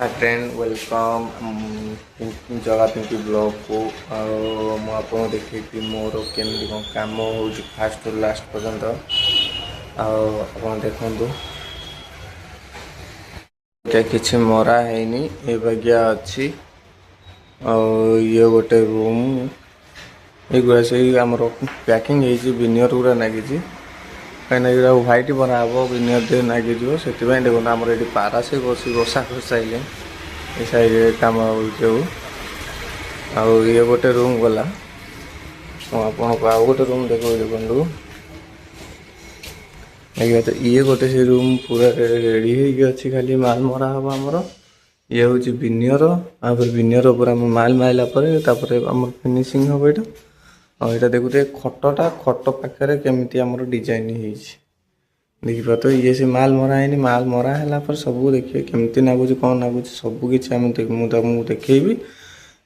Hi friend welcome जगह Pinky blog को आपको देखी मोर केमती कौन कम हो फास्ट रु लास्ट पर्यंत आप देखु किसी मरा है बागिया अच्छी ये गोटे रूम युवा से आम पैकिंग विनियर गुरा लगी कहीं व्हाइट बनाब विनियर दे लगे से देखो आम ये पारा से बस बसा कर सारे ये साइड कम हो ये गोटे रूम गला आपको आउ गोटे रूम देखो देखो तो ये गोटे से रूम पूरा रेडी अच्छी खाली माल मरा हम आमर ये हूँ विनियर विनियर पूरा माल मारला आम फिनिशिंग हम यहाँ और यहाँ देखुए खटटा खट पाखे केमती आमर डिजाइन देखिए तो ये से माल मरा है माल मरा है सब देखिए केमती लगुच कौन लगुच सबकि मुझे देखेबी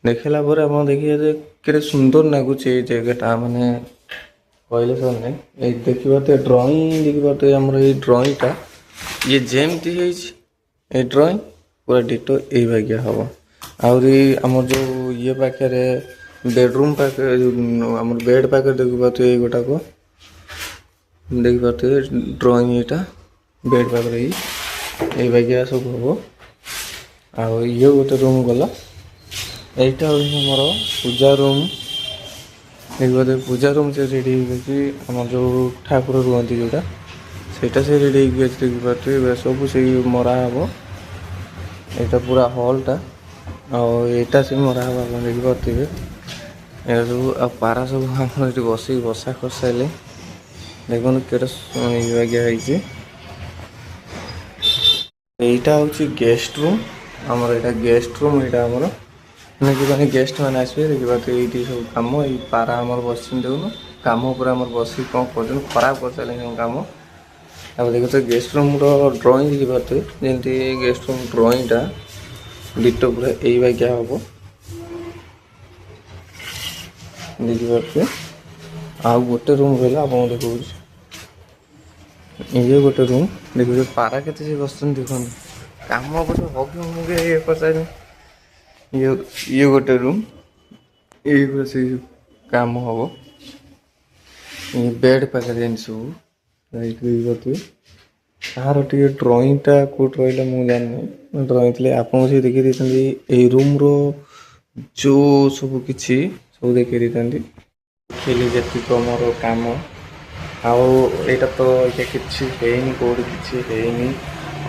देखला आप देखिए कि सुंदर लगुच ये जगह मैंने कहले सर नहीं देखिए तो ड्राइंग देखिए तो आमर ये ड्राइंगटा ये जेमती है ड्राइंग पूरा डिटो यही भाग्य हम आमर जो ये पाखे बेडरूम पाखे आम बेड पाखे देखी पाते ये गोटा को देखी पाते ड्राइंग यहाँ बेड पाखे ये बागिया सब हम ये गोटे रूम गला यहाँ हूँ आमर पूजा रूम देखिए पूजा रूम से रेडी आम जो ठाकुर रुहती जोटा सेटा से रेडी देखी पाते सब से मरा हम यहाँ पूरा हॉलटा आटा से मरा हम देखी पाते सब पारा सब हम बस बसा कर सारे देखो के यहाँ हूँ गेस्ट रूम आमर यहाँ गेस्ट रूम यहाँ आमर मैंने गेस्ट मैंने आसवे देखिए ये सब कम ये पारा आमर बस देखो कम पूरा आमर बस कौन कर खराब कर सारे कम अब देखो तो गेस्ट रूम ड्राइंग देखी पाते जमी गेस्ट रूम ड्राइंगटा डिटो पूरा यही बागिया हम देखिए आउ गोटे रूम रहा आप देखो ये गोटे रूम देखिए पारा के बस देखो कम मुझे ये पचारे ये गोटे रूम ये से कम हम ये बेड पाखे जेन सब तार टे ड्राइंगटा कौट रहा मुझे जानी ड्राइंग थे आपको से देखी देते रूम रो जो सब किसी सब देखी देते खेली जी मोर कम आईटा तो ये किसी कौट किसी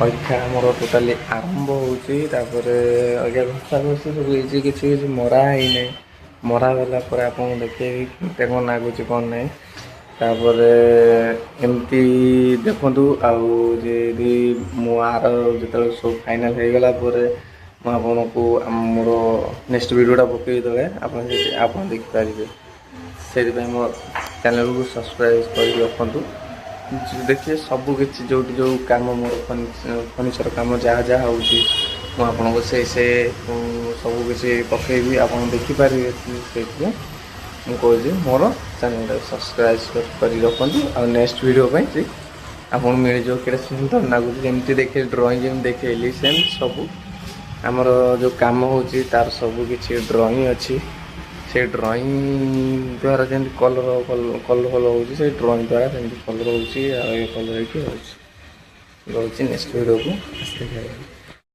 अखा मोर टोटाली आरंभ होपर अगर घसा घसी सब किसी किसी मरा है मरा गला आप देखे कौन लगुच कौन ना तापर एमती देखु आर जो सब फाइनाल हो गला आपको मोर नेक्स्ट वीडियोटा पकई दे आप देखिपारे से मो चैनल को सब्सक्राइब कर रखु देखिए सबकि जो जो कम मोर फर्निचर कम जहाँ जहाँ हो से सबकि पकईबी आप देखिपारे से मुझे मोर चैनल सब्सक्राइब कर रखु और नेक्स्ट वीडियो आप मिल जो कि सुंदर लगुच जमी देखे ड्राइंग जमी देखेली सेम सब आमर जो कम हो तार सबकि ड्राइंग अच्छी से ड्राइंग द्वारा जमी कलर कलर फल हो ड्राइंग द्वारा जमी कलर हो कलर हो नेक्स्ट वीडियो को देखा।